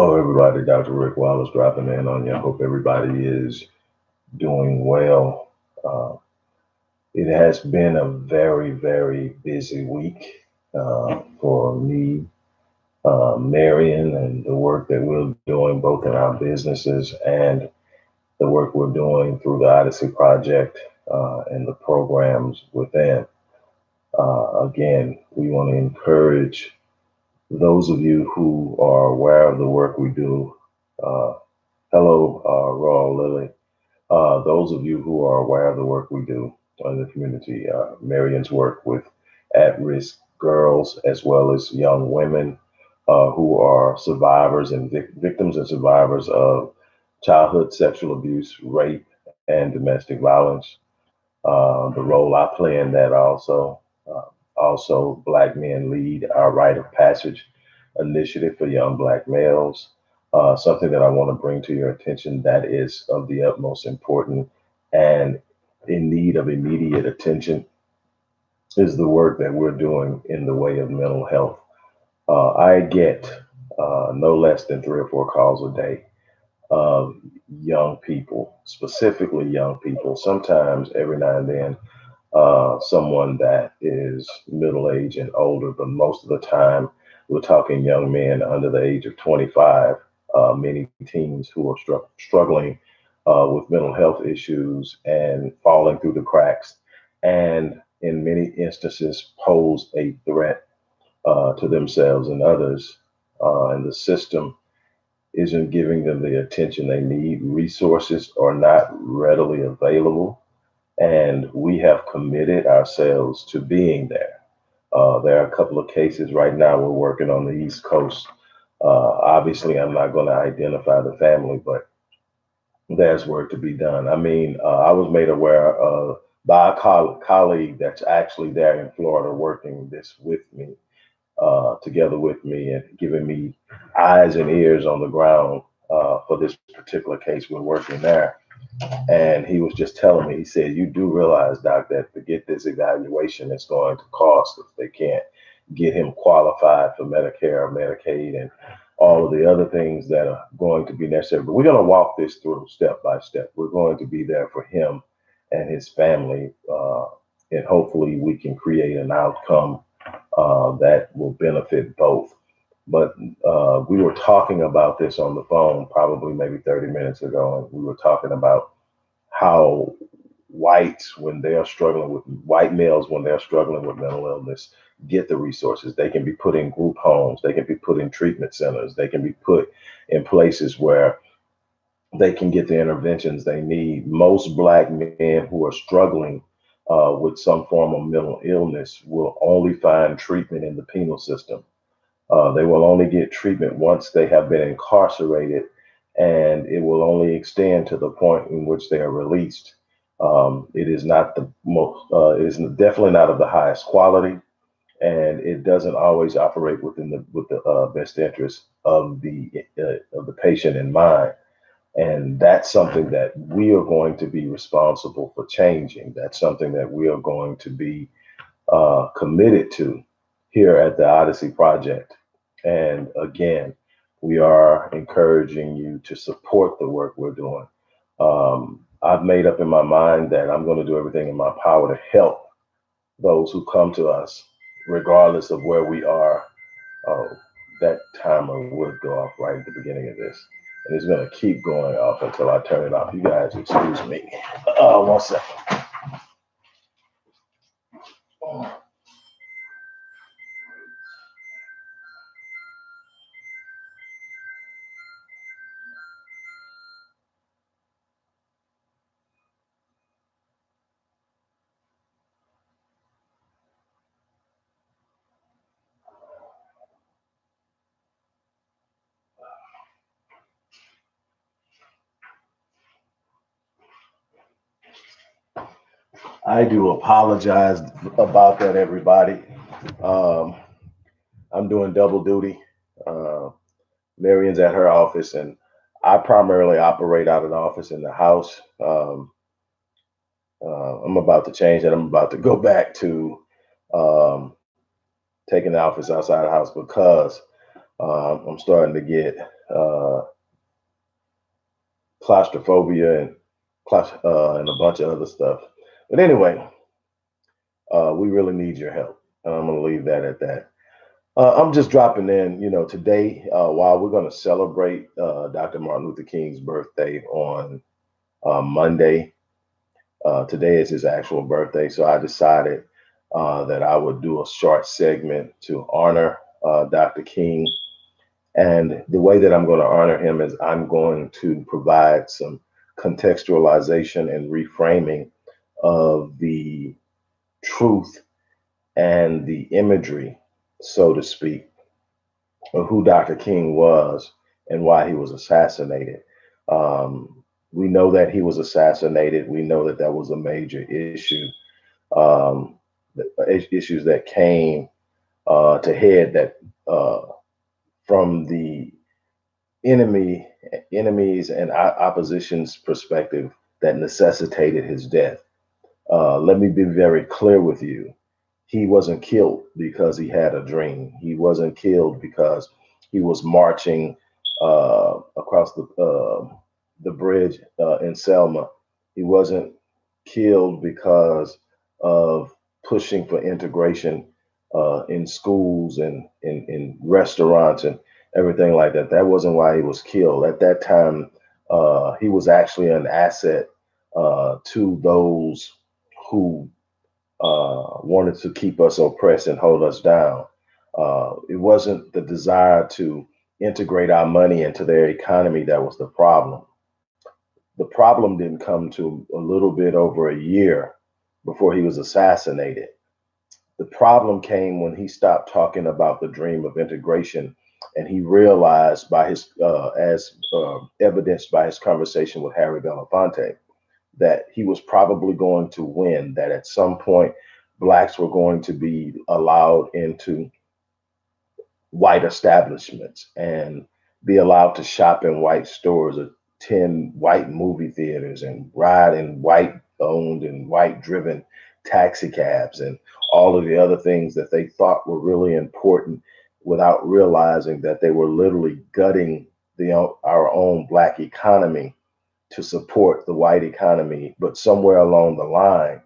Hello, everybody. Dr. Rick Wallace dropping in on you. I hope everybody is doing well. Uh, it has been a very, very busy week for me, Marion, and the work that we're doing both in our businesses and the work we're doing through the Odyssey Project and the programs within. Again, we want to encourage those of you who are aware of the work we do. Uh, Hello, Raw Lily. Those of you who are aware of the work we do in the community, Marion's work with at risk girls as well as young women who are survivors and victims and survivors of childhood sexual abuse, rape, and domestic violence. The role I play in that also. Also, Black Men Lead our Rite of Passage initiative for young Black males. Something that I want to bring to your attention that is of the utmost importance and in need of immediate attention is the work that we're doing in the way of mental health. I get no less than 3 or 4 calls a day of young people, specifically young people, sometimes every now and then someone that is middle aged and older, but most of the time we're talking young men under the age of 25, many teens who are struggling with mental health issues and falling through the cracks, and in many instances pose a threat to themselves and others. And the system isn't giving them the attention they need. Resources are not readily available, and we have committed ourselves to being there. There are a couple of cases right now we're working on the East Coast. Obviously, I'm not going to identify the family, but there's work to be done. I mean, I was made aware by a colleague that's actually there in Florida working this with me, together with me, and giving me eyes and ears on the ground for this particular case we're working there. And he was just telling me, he said, "You do realize, Doc, that to get this evaluation, it's going to cost if they can't get him qualified for Medicare or Medicaid and all of the other things that are going to be necessary. But we're going to walk this through step by step. We're going to be there for him and his family. And hopefully we can create an outcome that will benefit both." But we were talking about this on the phone probably maybe 30 minutes ago, and we were talking about how whites, when they are struggling with white males, when they're struggling with mental illness, get the resources. They can be put in group homes, they can be put in treatment centers, they can be put in places where they can get the interventions they need. Most Black men who are struggling with some form of mental illness will only find treatment in the penal system. They will only get treatment once they have been incarcerated, and it will only extend to the point in which they are released. It is not the most, it is definitely not of the highest quality, and it doesn't always operate within the with the best interest of the patient in mind. And that's something that we are going to be responsible for changing. That's something that we are going to be committed to here at the Odyssey Project. And again, we are encouraging you to support the work we're doing. I've made up in my mind that I'm going to do everything in my power to help those who come to us, regardless of where we are. Oh, that timer would go off right at the beginning of this. And it's going to keep going off until I turn it off. You guys, excuse me. 1 second. I do apologize about that, everybody. Um, I'm doing double duty. Uh, Marion's at her office, and I primarily operate out of the office in the house. I'm about to change that. I'm about to go back to um, taking the office outside the house because I'm starting to get uh, claustrophobia and a bunch of other stuff. But anyway, we really need your help. I'm going to leave that at that. I'm just dropping in, today, while we're going to celebrate Dr. Martin Luther King's birthday on Monday. Today is his actual birthday, so I decided that I would do a short segment to honor Dr. King. And the way that I'm going to honor him is I'm going to provide some contextualization and reframing of the truth and the imagery, so to speak, of who Dr. King was and why he was assassinated. We know that he was assassinated. We know that that was a major issue. Issues that came to head that from the enemies and opposition's perspective that necessitated his death. Let me be very clear with you. He wasn't killed because he had a dream. He wasn't killed because he was marching across the bridge in Selma. He wasn't killed because of pushing for integration in schools and in restaurants and everything like that. That wasn't why he was killed. At that time, he was actually an asset to those who wanted to keep us oppressed and hold us down. It wasn't the desire to integrate our money into their economy that was the problem. The problem didn't come to a little bit over a year before he was assassinated. The problem came when he stopped talking about the dream of integration, and he realized, by his, as evidenced by his conversation with Harry Belafonte, that he was probably going to win. That at some point, blacks were going to be allowed into white establishments and be allowed to shop in white stores, attend white movie theaters, and ride in white owned and white driven taxi cabs and all of the other things that they thought were really important, without realizing that they were literally gutting our own black economy to support the white economy. But somewhere along the line,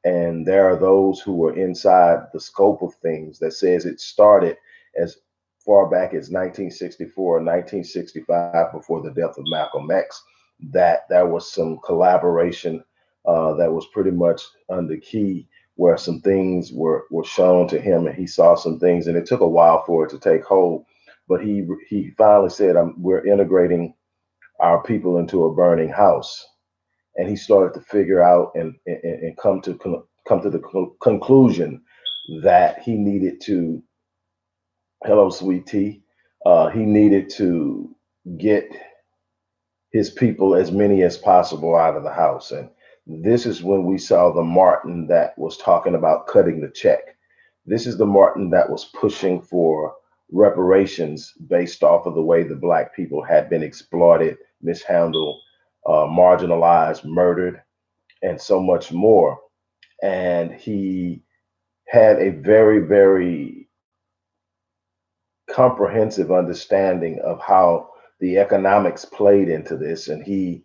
and there are those who were inside the scope of things that says it started as far back as 1964 or 1965, before the death of Malcolm X, that there was some collaboration that was pretty much under key, where some things were shown to him and he saw some things, and it took a while for it to take hold. But he finally said, we're integrating our people into a burning house. And he started to figure out and come to the conclusion that he needed to, hello sweet tea, he needed to get his people, as many as possible, out of the house. And this is when we saw the Martin that was talking about cutting the check. This is the Martin that was pushing for reparations based off of the way the black people had been exploited, mishandled, marginalized, murdered, and so much more. And he had a very, very comprehensive understanding of how the economics played into this. And he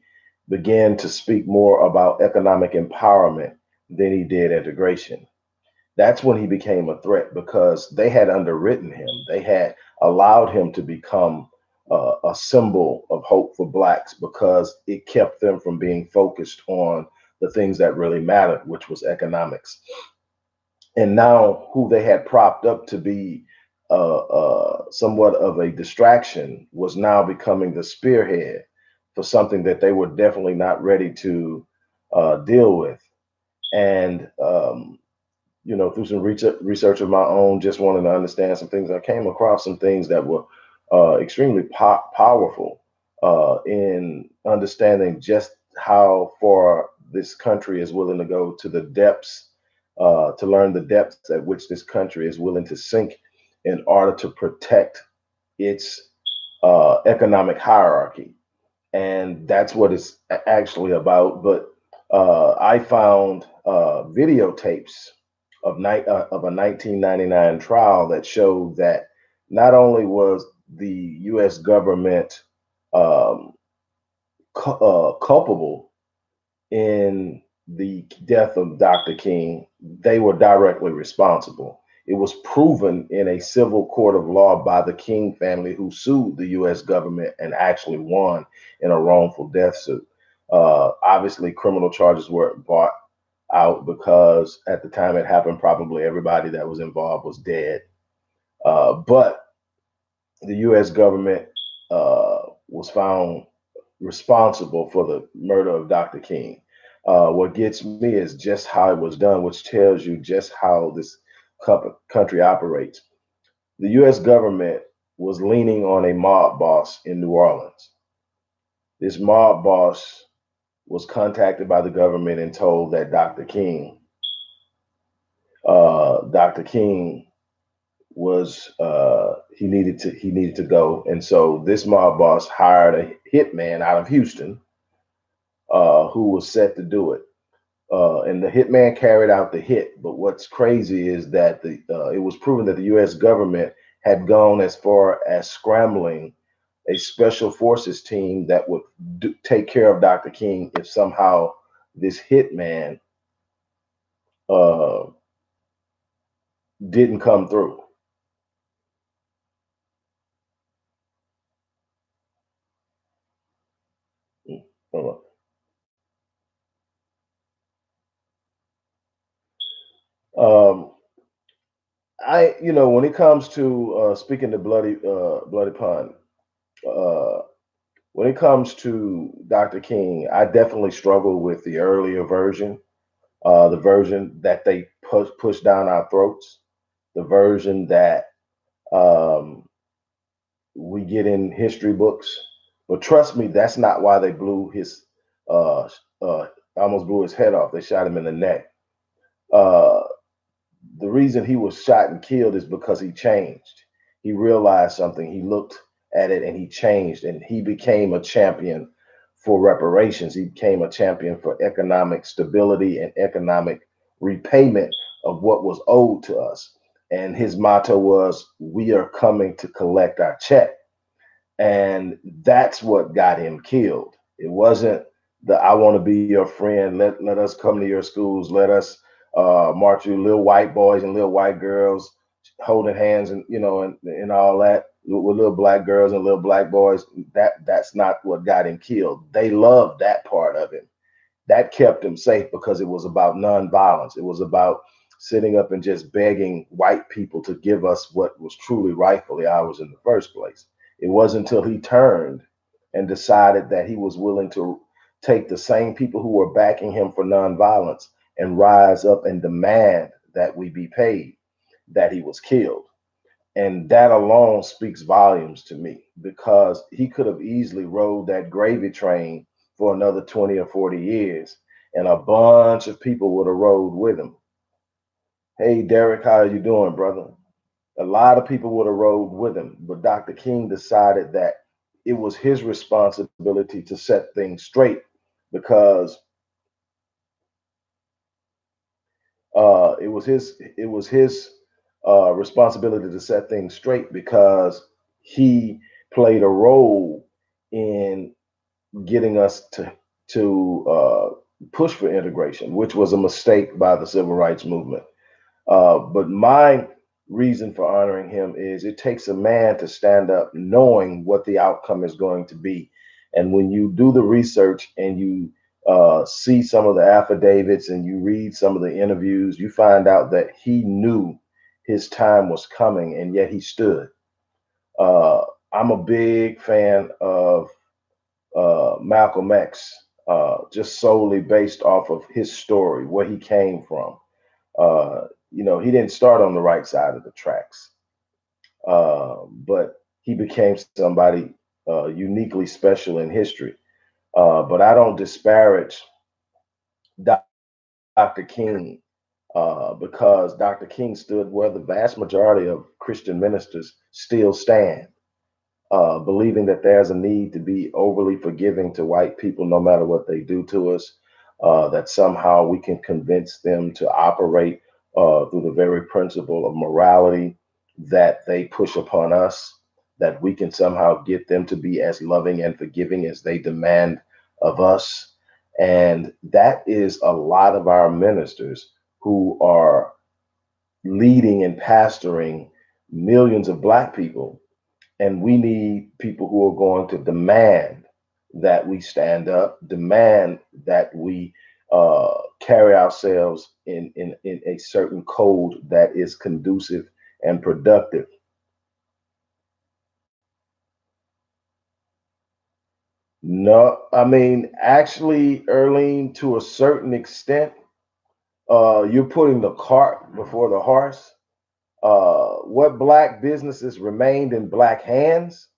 began to speak more about economic empowerment than he did integration. That's when he became a threat, because they had underwritten him. They had allowed him to become a symbol of hope for blacks, because it kept them from being focused on the things that really mattered, which was economics. And now, who they had propped up to be somewhat of a distraction was now becoming the spearhead for something that they were definitely not ready to deal with. And through some research of my own, just wanting to understand some things, I came across some things that were extremely powerful in understanding just how far this country is willing to go, to the depths, to learn the depths at which this country is willing to sink in order to protect its economic hierarchy. And that's what it's actually about. But I found videotapes of a 1999 trial that showed that not only was the U.S. government um, culpable in the death of Dr. King, they were directly responsible. It was proven in a civil court of law by the King family, who sued the U.S. government and actually won in a wrongful death suit. Obviously, criminal charges were brought out because at the time it happened, probably everybody that was involved was dead. But the U.S. government was found responsible for the murder of Dr. King. What gets me is just how it was done, which tells you just how this country operates. The U.S. government was leaning on a mob boss in New Orleans. This mob boss was contacted by the government and told that Dr. King was he needed to go, and so this mob boss hired a hitman out of Houston who was set to do it. And the hitman carried out the hit. But what's crazy is that it was proven that the U.S. government had gone as far as scrambling a special forces team that would take care of Dr. King if somehow this hitman uh, didn't come through. Hold on. When it comes to speaking to Bloody Pun, uh, when it comes to Dr. King, I definitely struggle with the earlier version, the version that they push down our throats, the version that um, we get in history books. But trust me, that's not why they blew his, uh, almost blew his head off. They shot him in the neck. Uh, the reason he was shot and killed is because he changed. He realized something. He looked at it and he changed, and he became a champion for reparations. He became a champion for economic stability and economic repayment of what was owed to us. And his motto was, "We are coming to collect our check." And that's what got him killed. It wasn't the "I want to be your friend. Let us come to your schools. Let us march you, little white boys and little white girls holding hands, and and all that with little black girls and little black boys." That's not what got him killed. They loved that part of him. That kept him safe because it was about nonviolence. It was about sitting up and just begging white people to give us what was truly rightfully ours in the first place. It wasn't until he turned and decided that he was willing to take the same people who were backing him for nonviolence and rise up and demand that we be paid that he was killed. And that alone speaks volumes to me, because he could have easily rode that gravy train for another 20 or 40 years, and a bunch of people would have rode with him. Hey, Derek, how are you doing, brother? A lot of people would have rode with him, but Dr. King decided that it was his responsibility to set things straight, because it was his responsibility to set things straight, because he played a role in getting us to push for integration, which was a mistake by the civil rights movement. But my reason for honoring him is, it takes a man to stand up knowing what the outcome is going to be. And when you do the research and you see some of the affidavits and you read some of the interviews, you find out that he knew his time was coming, and yet he stood. Uh, I'm a big fan of Malcolm X, just solely based off of his story, where he came from. He didn't start on the right side of the tracks, but he became somebody uniquely special in history. But I don't disparage Dr. King, because Dr. King stood where the vast majority of Christian ministers still stand, believing that there's a need to be overly forgiving to white people no matter what they do to us, that somehow we can convince them to operate through the very principle of morality that they push upon us. that we can somehow get them to be as loving and forgiving as they demand of us. And that is a lot of our ministers who are leading and pastoring millions of Black people. And we need people who are going to demand that we stand up, demand that we carry ourselves in a certain code that is conducive and productive. No, I mean, actually, Erlene, to a certain extent, you're putting the cart before the horse. What Black businesses remained in Black hands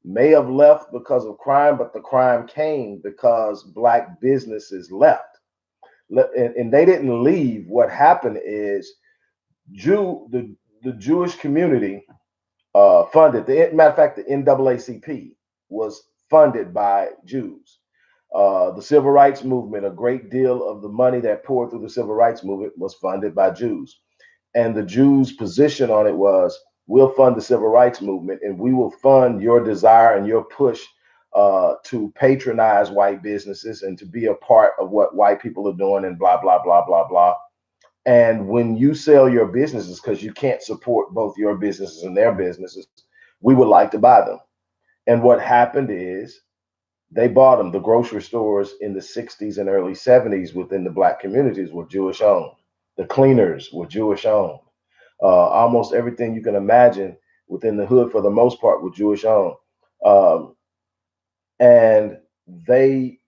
may have left because of crime, but the crime came because Black businesses left. And they didn't leave. What happened is the Jewish community funded, matter of fact, the NAACP was funded by Jews. The civil rights movement, a great deal of the money that poured through the civil rights movement was funded by Jews. And the Jews' position on it was, we'll fund the civil rights movement and we will fund your desire and your push to patronize white businesses and to be a part of what white people are doing and blah, blah, blah, blah, blah. And when you sell your businesses, because you can't support both your businesses and their businesses, we would like to buy them. And what happened is they bought them. The grocery stores in the 60s and early 70s within the Black communities were Jewish owned. The cleaners were Jewish owned. Almost everything you can imagine within the hood, for the most part, were Jewish owned. Um, and they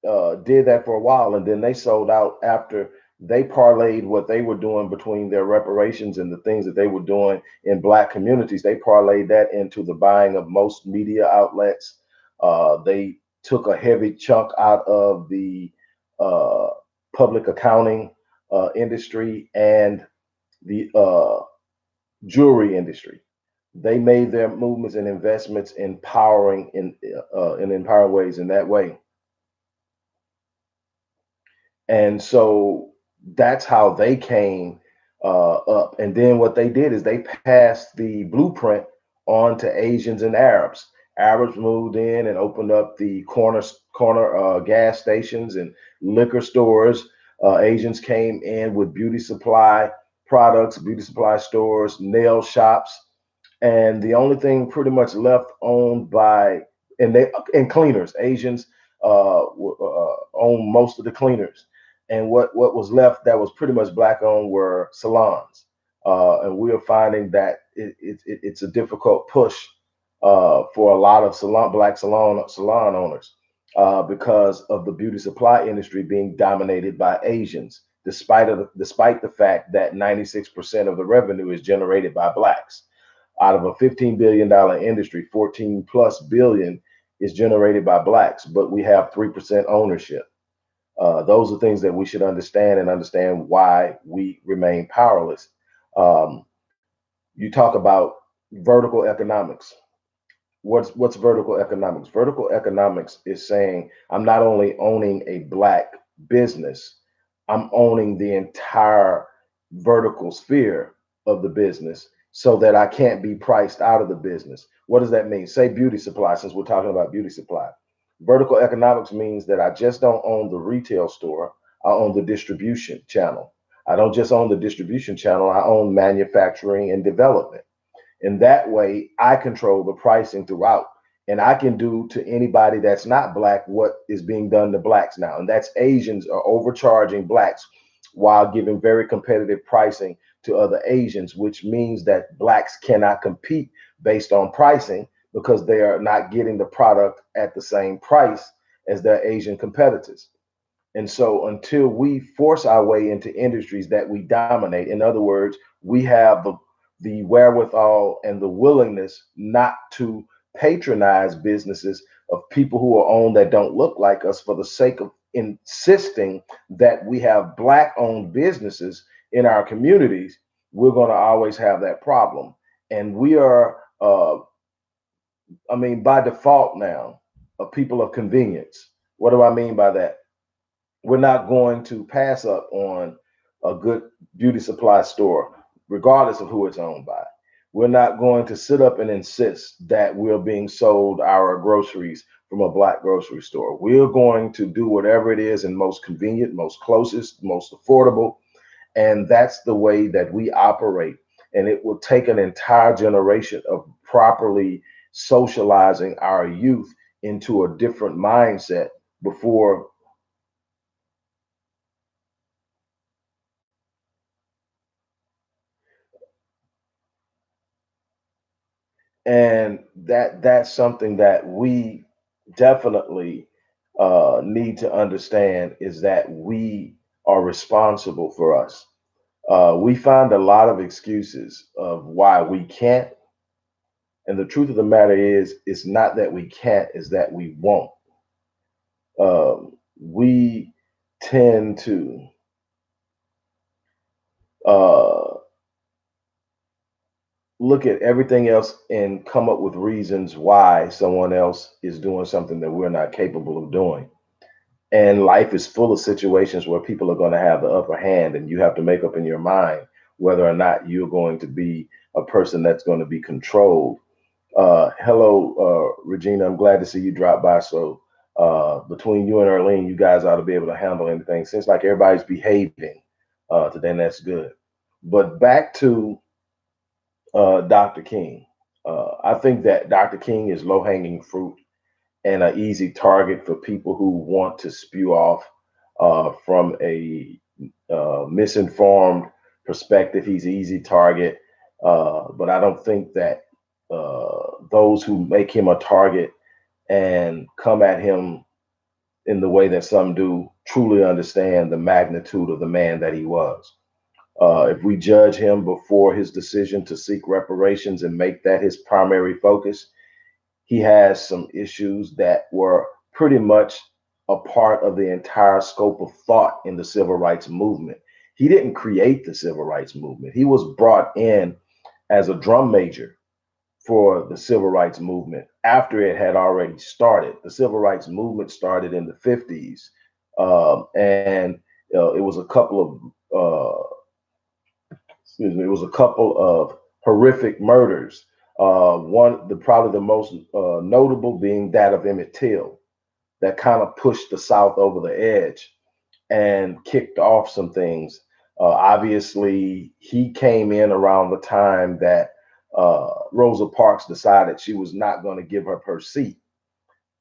did that for a while, and then they sold out after they parlayed what they were doing between their reparations and the things that they were doing in Black communities. They parlayed that into the buying of most media outlets. They took a heavy chunk out of the uh, public accounting industry and the jewelry industry. They made their movements and investments empowering in empowering ways in that way. And so that's how they came up. And then what they did is they passed the blueprint on to Asians and Arabs. Arabs moved in and opened up the corner gas stations and liquor stores. Asians came in with beauty supply products, beauty supply stores, nail shops, and the only thing pretty much left owned by and cleaners. Asians own most of the cleaners, and what was left that was pretty much Black owned were salons. And we are finding that it's a difficult push for a lot of Black salon owners because of the beauty supply industry being dominated by Asians, despite the fact that 96% of the revenue is generated by Blacks. Out of a $15 billion industry, 14 plus billion is generated by Blacks, but we have 3% ownership. Those are things that we should understand and understand why we remain powerless. Um, you talk about vertical economics. What's vertical economics? Vertical economics is saying I'm not only owning a Black business, I'm owning the entire vertical sphere of the business so that I can't be priced out of the business. What does that mean? Say beauty supply, since we're talking about beauty supply. Vertical economics means that I just don't own the retail store, I own the distribution channel. I don't just own the distribution channel, I own manufacturing and development. And that way, I control the pricing throughout. And I can do to anybody that's not Black what is being done to Blacks now. And that's Asians are overcharging Blacks while giving very competitive pricing to other Asians, which means that Blacks cannot compete based on pricing because they are not getting the product at the same price as their Asian competitors. And so until we force our way into industries that we dominate, in other words, we have the wherewithal and the willingness not to patronize businesses of people who are owned that don't look like us for the sake of insisting that we have Black owned businesses in our communities, we're going to always have that problem. And we are, by default now, a people of convenience. What do I mean by that? We're not going to pass up on a good beauty supply store, regardless of who it's owned by. We're not going to sit up and insist that we're being sold our groceries from a black grocery store. We're going to do whatever it is and most convenient, most closest, most affordable. And that's the way that we operate. And it will take an entire generation of properly socializing our youth into a different mindset before. And that's something that we definitely need to understand, is that we are responsible for us. We find a lot of excuses of why we can't, and the truth of the matter is, it's not that we can't, is that we won't. We tend to uh, look at everything else and come up with reasons why someone else is doing something that we're not capable of doing. And life is full of situations where people are going to have the upper hand, and you have to make up in your mind whether or not you're going to be a person that's going to be controlled. Hello, Regina. I'm glad to see you drop by. So, between you and Arlene, you guys ought to be able to handle anything. Seems like everybody's behaving today, and that's good. But back to Dr. King. I think that Dr. King is low hanging fruit and an easy target for people who want to spew off from a misinformed perspective. He's an easy target, but I don't think that those who make him a target and come at him in the way that some do truly understand the magnitude of the man that he was. If we judge him before his decision to seek reparations and make that his primary focus, he has some issues that were pretty much a part of the entire scope of thought in the civil rights movement. He didn't create the civil rights movement. He was brought in as a drum major for the civil rights movement after it had already started. The civil rights movement started in the 50s, and it was a couple of excuse me, it was a couple of horrific murders. Probably the most notable being that of Emmett Till, that kind of pushed the South over the edge and kicked off some things. Obviously, he came in around the time that Rosa Parks decided she was not going to give up her seat.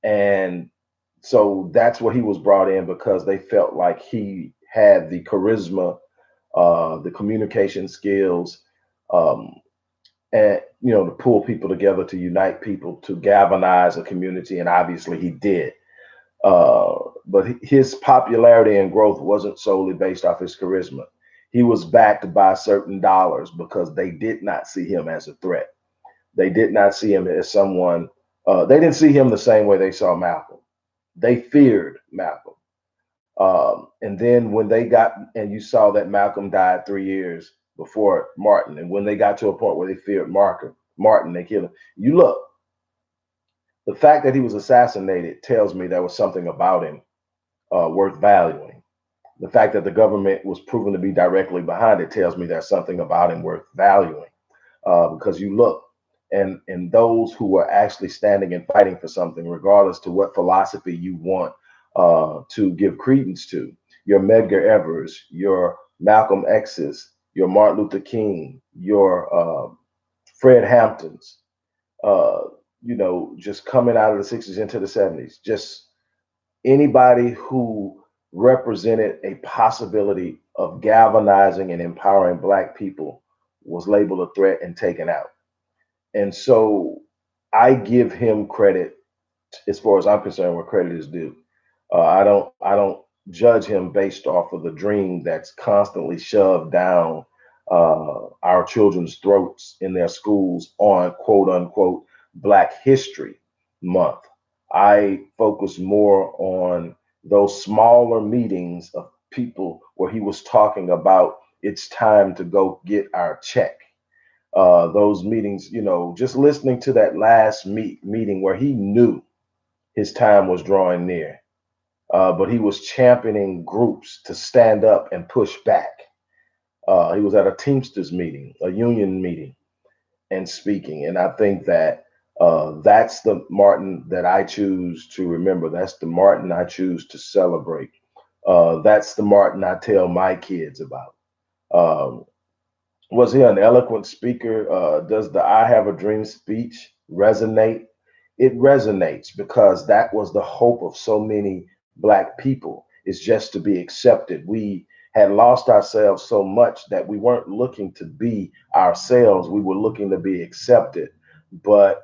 And so that's what he was brought in, because they felt like he had the charisma, the communication skills, um, and to pull people together, to unite people, to galvanize a community, and obviously he did. But his popularity and growth wasn't solely based off his charisma. He was backed by certain dollars because they did not see him as a threat. They did not see him as someone. They didn't see him the same way they saw Malcolm. They feared Malcolm. And then when they got, and you saw that Malcolm died 3 years before Martin, and when they got to a point where they feared Martin, they killed him. You look, the fact that he was assassinated tells me there was something about him worth valuing. The fact that the government was proven to be directly behind it tells me there's something about him worth valuing. Because you look, and those who were actually standing and fighting for something, regardless to what philosophy you want to give credence to, your Medgar Evers, your Malcolm X's, your Martin Luther King, your Fred Hamptons, uh, just coming out of the 60s into the 70s, just anybody who represented a possibility of galvanizing and empowering Black people was labeled a threat and taken out. And so I give him credit, as far as I'm concerned, where credit is due. I don't judge him based off of the dream that's constantly shoved down our children's throats in their schools on quote unquote Black History Month. I focus more on those smaller meetings of people where he was talking about it's time to go get our check. Those meetings, just listening to that last meeting where he knew his time was drawing near, but he was championing groups to stand up and push back. He was at a Teamsters meeting, a union meeting, and speaking. And I think that that's the Martin that I choose to remember. That's the Martin I choose to celebrate. That's the Martin I tell my kids about. Um, was he an eloquent speaker? Does the I Have a Dream speech resonate? It resonates because that was the hope of so many Black people, is just to be accepted. We had lost ourselves so much that we weren't looking to be ourselves, we were looking to be accepted. But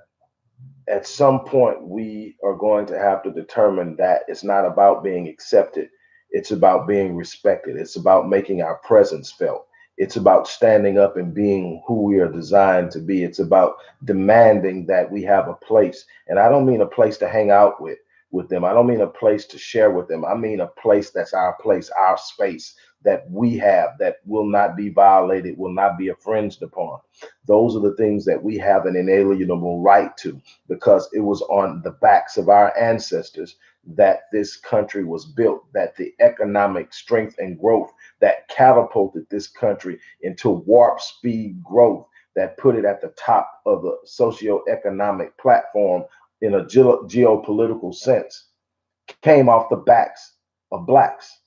at some point we are going to have to determine that it's not about being accepted, it's about being respected, it's about making our presence felt, it's about standing up and being who we are designed to be, it's about demanding that we have a place. And I don't mean a place to hang out with them, I don't mean a place to share with them, I mean a place, our space that we have, that will not be violated, will not be infringed upon. Those are the things that we have an inalienable right to, because it was on the backs of our ancestors that this country was built, that the economic strength and growth that catapulted this country into warp speed growth, that put it at the top of the socioeconomic platform in a geopolitical sense, came off the backs of Blacks.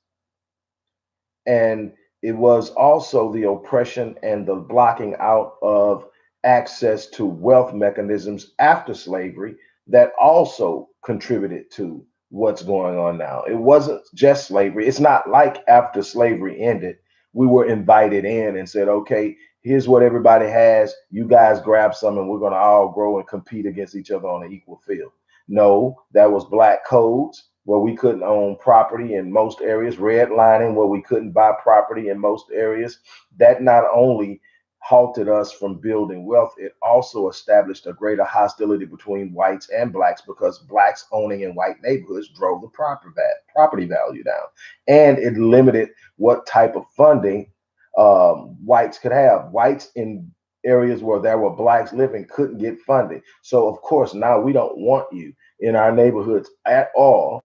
And it was also the oppression and the blocking out of access to wealth mechanisms after slavery that also contributed to what's going on now. It wasn't just slavery. It's not like after slavery ended, we were invited in and said, okay, here's what everybody has. You guys grab some and we're going to all grow and compete against each other on an equal field. No, that was Black codes where we couldn't own property in most areas, redlining where we couldn't buy property in most areas. That not only halted us from building wealth, it also established a greater hostility between whites and Blacks, because Blacks owning in white neighborhoods drove the property value down. And it limited what type of funding whites could have. Whites in areas where there were Blacks living couldn't get funding. So, of course, now we don't want you in our neighborhoods at all.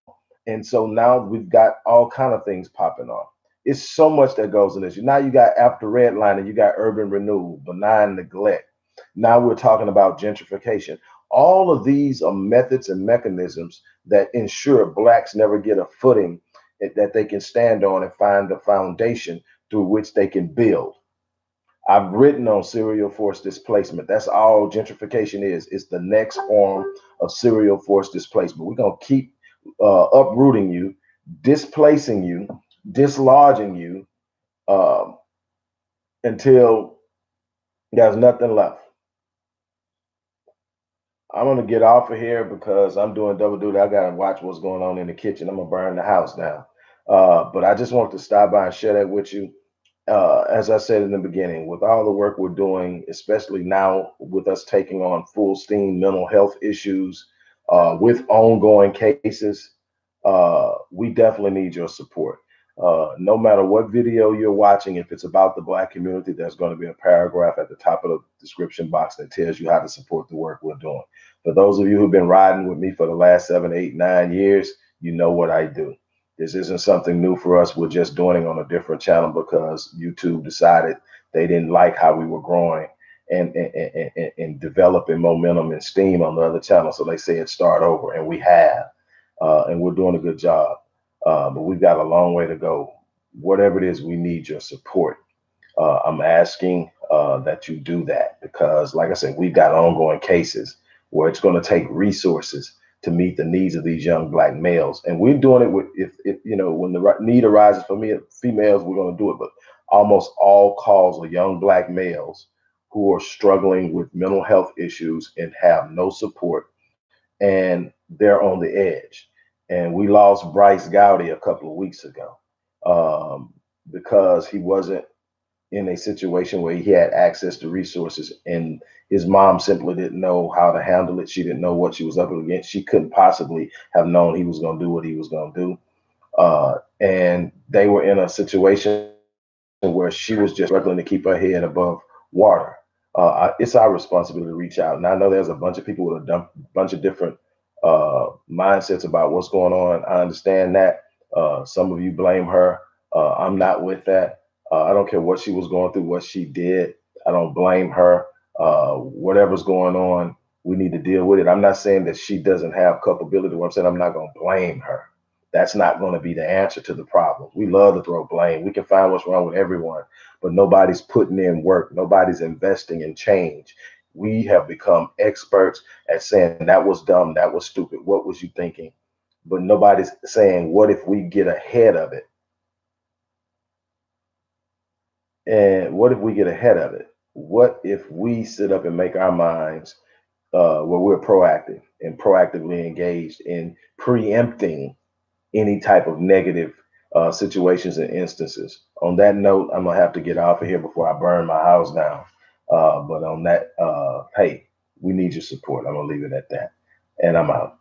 And so now we've got all kind of things popping off. It's so much that goes in this. Now you got after redlining, you got urban renewal, benign neglect. Now we're talking about gentrification. All of these are methods and mechanisms that ensure Blacks never get a footing that they can stand on and find the foundation through which they can build. I've written on serial forced displacement. That's all gentrification is. It's the next form of serial forced displacement. We're going to keep uprooting you, displacing you, dislodging you um, until there's nothing left. I'm going to get off of here because I'm doing double duty. I got to watch what's going on in the kitchen. I'm going to burn the house down. But I just want to stop by and share that with you. As I said in the beginning, with all the work we're doing, especially now with us taking on full steam mental health issues, with ongoing cases, we definitely need your support. No matter what video you're watching, if it's about the Black community, there's going to be a paragraph at the top of the description box that tells you how to support the work we're doing. For those of you who've been riding with me for the last 7, 8, 9 years, you know what I do. This isn't something new for us. We're just doing it on a different channel because YouTube decided they didn't like how we were growing and developing momentum and steam on the other channel. So they said start over, and we have. And we're doing a good job. But we've got a long way to go. Whatever it is, we need your support. I'm asking that you do that because, like I said, we've got ongoing cases where it's going to take resources to meet the needs of these young Black males, and we're doing it with if you know when the need arises for me females, we're going to do it. But almost all calls are young Black males who are struggling with mental health issues and have no support, and they're on the edge. And we lost Bryce Gowdy a couple of weeks ago because he wasn't in a situation where he had access to resources, and his mom simply didn't know how to handle it. She didn't know what she was up against. She couldn't possibly have known he was going to do what he was going to do. And they were in a situation where she was just struggling to keep her head above water. It's our responsibility to reach out. And I know there's a bunch of people with a bunch of different mindsets about what's going on. I understand that. Some of you blame her. I'm not with that. I don't care what she was going through, what she did. I don't blame her. Whatever's going on, we need to deal with it. I'm not saying that she doesn't have culpability. What I'm saying, I'm not going to blame her. That's not going to be the answer to the problem. We love to throw blame. We can find what's wrong with everyone, but nobody's putting in work. Nobody's investing in change. We have become experts at saying that was dumb, that was stupid. What was you thinking? But nobody's saying, what if we get ahead of it? And what if we get ahead of it? What if we sit up and make our minds where we're proactive and proactively engaged in preempting any type of negative situations and instances? On that note, I'm gonna have to get off of here before I burn my house down. But on that, hey, we need your support. I'm gonna leave it at that, and I'm out.